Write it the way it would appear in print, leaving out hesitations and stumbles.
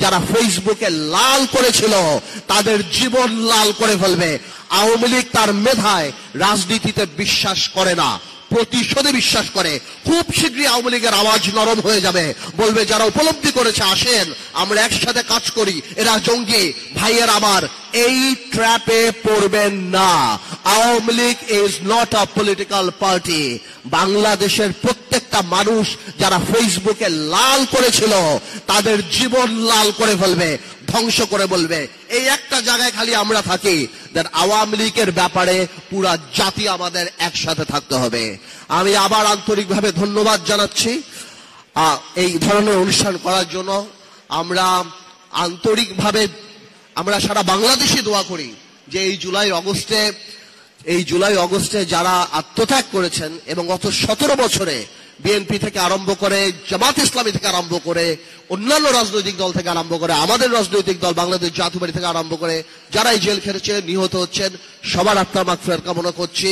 যারা ফেসবুকে লাল করেছিল তাদের জীবন লাল করে ফেলবে। আওয়ামী লীগ তার মেধায় রাজনীতিতে বিশ্বাস করে না, প্রতিশোধে বিশ্বাস করে। খুব শীঘ্রই আওয়ামী লীগের আওয়াজ নরম হয়ে যাবে, বলবে যারা উপলব্ধি করেছে আসেন আমরা একসাথে কাজ করি, এরা জঙ্গি। ভাইয়ের আমার, এই ট্র্যাপে পড়বেন না। Awami League is not a political party. বাংলাদেশের প্রত্যেকটা মানুষ যারা ফেসবুকে লাল করেছিল তাদের জীবন লাল করে ফেলবে, ধ্বংস করে বলবে। এই একটা জায়গায় খালি আমরা থাকি, দেন আওয়ামী লীগের ব্যাপারে পুরা জাতি আমাদের একসাথে থাকতে হবে। আমি আবার আন্তরিকভাবে ধন্যবাদ জানাচ্ছি এই ধরনের অনুষ্ঠান করার জন্য। আমরা আন্তরিকভাবে আমরা সারা বাংলাদেশে দোয়া করি যে এই জুলাই আগস্টে যারা আত্মত্যাগ করেছেন এবং গত 17 বছরে বিএনপি থেকে আরম্ভ করে, জামাত ইসলামী থেকে আরম্ভ করে, অন্যান্য রাজনৈতিক দল থেকে আরম্ভ করে, আমাদের রাজনৈতিক দল বাংলাদেশ জাতীয় পার্টি থেকে আরম্ভ করে যারা এই জেল খেটেছে, নিহত হচ্ছেন, সবার আত্মার মাগফিরাত কামনা করছি।